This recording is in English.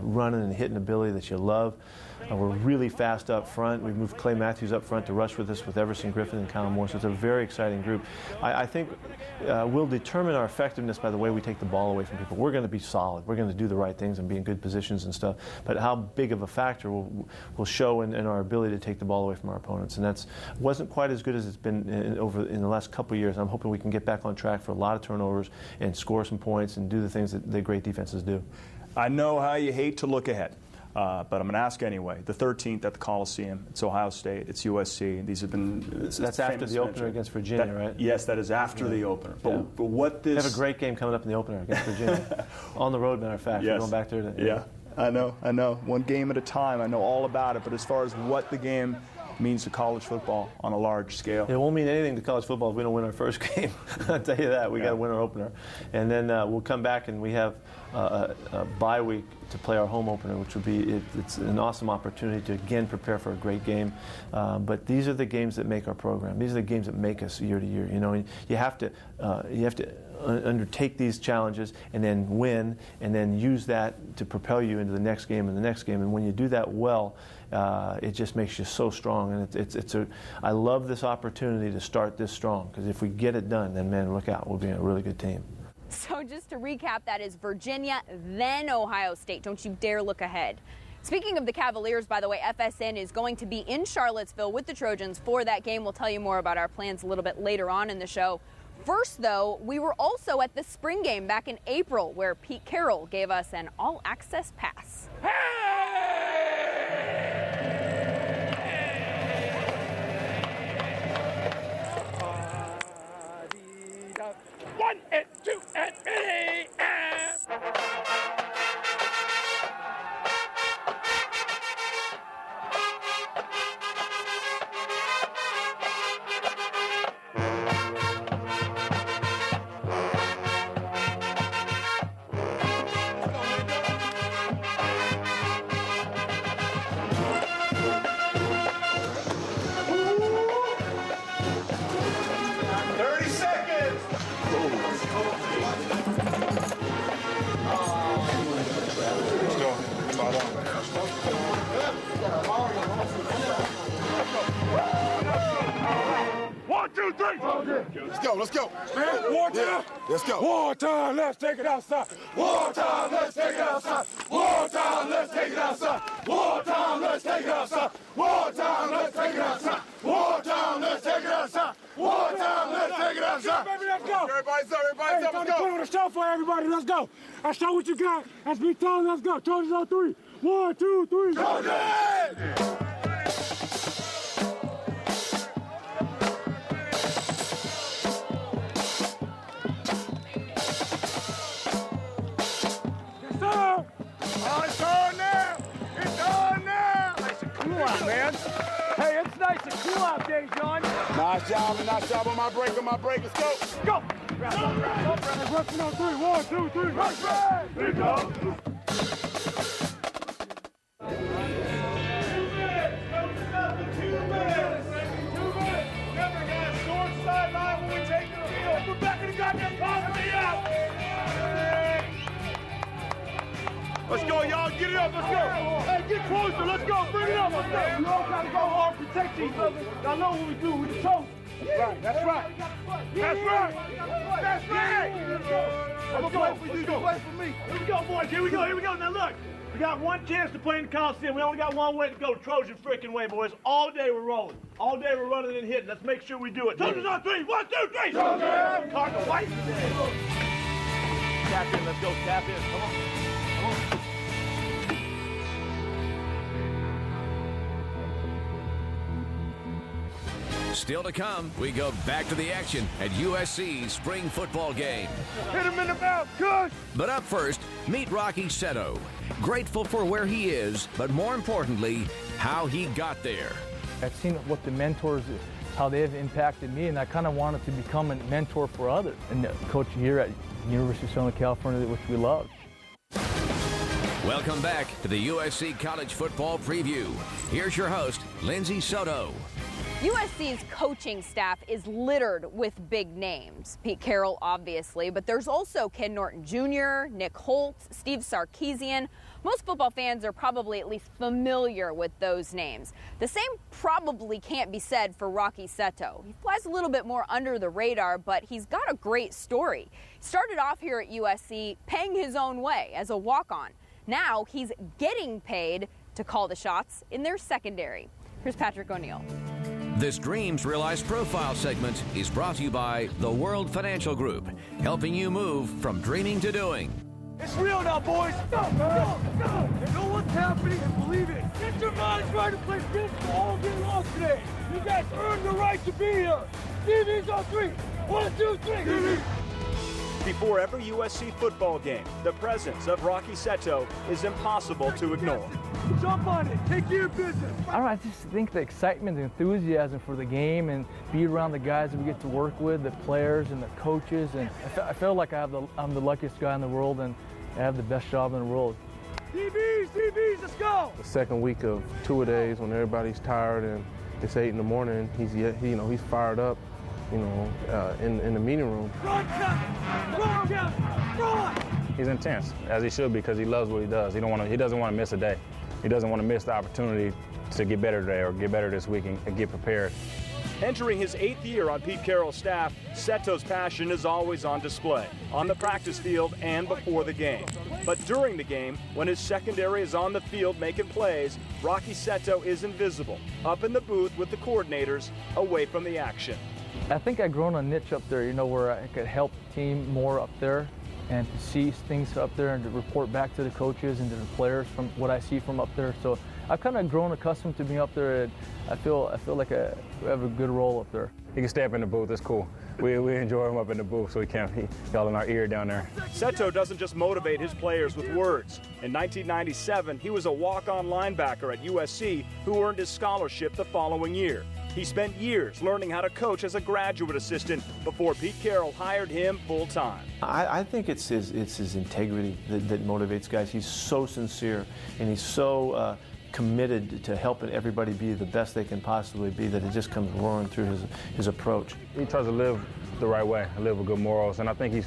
running and hitting ability that you love. We're really fast up front. We've moved Clay Matthews up front to rush with us with Everson Griffin and Kyle Moore, so it's a very exciting group. I think we'll determine our effectiveness by the way we take the ball away from people. We're going to be solid. We're going to do the right things and be in good positions and stuff, but how big of a factor will show in our ability to take the ball away from our opponents, and that wasn't quite as good as it's been in the last couple of years. I'm hoping we can get back on track for a lot of turnovers and score some points and do the things that the great defenses do. I know how you hate to look ahead. But I'm going to ask anyway. The 13th at the Coliseum. It's Ohio State. It's USC. These have been. That's after the opener against Virginia, right? Yes, that is after the opener. But what this? They have a great game coming up in the opener against Virginia. On the road, matter of fact. Yes. We're going back there. Yeah, I know. One game at a time. I know all about it. But as far as what the game means to college football on a large scale, it won't mean anything to college football if we don't win our first game. I'll tell you that. We got to win our opener, and then we'll come back and we have a bye week to play our home opener, which would be it's an awesome opportunity to again prepare for a great game. But these are the games that make our program. These are the games that make us year to year. You know, you have to undertake these challenges and then win, and then use that to propel you into the next game and the next game. And when you do that well, it just makes you so strong. And I love this opportunity to start this strong, because if we get it done, then man, look out, we'll be a really good team. So just to recap, that is Virginia, then Ohio State. Don't you dare look ahead. Speaking of the Cavaliers, by the way, FSN is going to be in Charlottesville with the Trojans for that game. We'll tell you more about our plans a little bit later on in the show. First, though, we were also at the spring game back in April, where Pete Carroll gave us an all-access pass. One and two and three. Let's go. Man, wartime. Let's go. Wartime, let's take it outside. Wartime, let's take it outside. Wartime, let's take it outside. Wartime, let's take it outside. Wartime, let's take it outside. Wartime, let's take it outside. Wartime, let's take it outside. Baby, let's go. Everybody's up, let's go. Put on a show for everybody, let's go. I show what you got. That's me telling, let's go. Trojans on three. 1, 2, 3. Trojans! Man. Hey, it's nice and cool out there, John. Nice job on my break, Let's go. Go! Rushing on three. 1, 2, 3. Rush, right! Here we go. Remember, guys, short sideline when we take the field. We're back in the goddamn posse out. Let's go, y'all. Get it up. Let's go. Hey, get closer. Let's go. Bring it up. Let's go. We all got to go hard, protect each other. Y'all know what we do. We the Trojans. Right. That's right. That's right. That's right. Let's go. Let's go. Play for me. Here we go, boys. Here we go. Now, look. We got one chance to play in the Coliseum. We only got one way to go. Trojan freaking way, boys. All day we're rolling. All day we're running and hitting. Let's make sure we do it. Trojans on three. 1, 2, 3. Trojans. Cardinal White today. Tap in. Let's go. Tap in. Come on. Still to come, we go back to the action at USC's spring football game. Hit him in the mouth, Kush! But up first, meet Rocky Seto. Grateful for where he is, but more importantly, how he got there. I've seen what the mentors, how they've impacted me, and I kind of wanted to become a mentor for others. And coach here at University of Southern California, which we love. Welcome back to the USC College Football Preview. Here's your host, Lindsay Soto. USC's coaching staff is littered with big names. Pete Carroll, obviously, but there's also Ken Norton Jr., Nick Holtz, Steve Sarkisian, Most football fans are probably at least familiar with those names. The same probably can't be said for Rocky Seto. He flies a little bit more under the radar, but he's got a great story. He started off here at USC paying his own way as a walk-on. Now he's getting paid to call the shots in their secondary. Here's Patrick O'Neill. This Dreams Realized Profile segment is brought to you by the World Financial Group, helping you move from dreaming to doing. It's real now, boys. Go, go, go. You know what's happening and believe it. Get your minds right to play baseball all day long today. You guys earned the right to be here. TV's on 3. 1, 2, 3. TV. Before every USC football game, the presence of Rocky Seto is impossible to ignore. Jump on it. Take care of business. I don't know, I just think the excitement, the enthusiasm for the game and be around the guys that we get to work with, the players and the coaches, and I feel like I'm the luckiest guy in the world and I have the best job in the world. TVs, let's go. The second week of two-a-days when everybody's tired and it's 8 in the morning, he's fired up, in the meeting room. Run, run. He's intense, as he should be, because he loves what he does. He doesn't want to miss a day. He doesn't want to miss the opportunity to get better today or get better this week and get prepared. Entering his 8th year on Pete Carroll's staff, Seto's passion is always on display, on the practice field and before the game. But during the game, when his secondary is on the field making plays, Rocky Seto is invisible, up in the booth with the coordinators, away from the action. I think I've grown a niche up there, where I could help the team more up there and to see things up there and to report back to the coaches and to the players from what I see from up there. So I've kind of grown accustomed to being up there, and I feel like I have a good role up there. He can stay up in the booth. It's cool. We enjoy him up in the booth, so he yell in our ear down there. Seto doesn't just motivate his players with words. In 1997, he was a walk-on linebacker at USC who earned his scholarship the following year. He spent years learning how to coach as a graduate assistant before Pete Carroll hired him full-time. I think it's his integrity that motivates guys. He's so sincere and he's so committed to helping everybody be the best they can possibly be that it just comes roaring through his approach. He tries to live the right way, live with good morals, and I think he's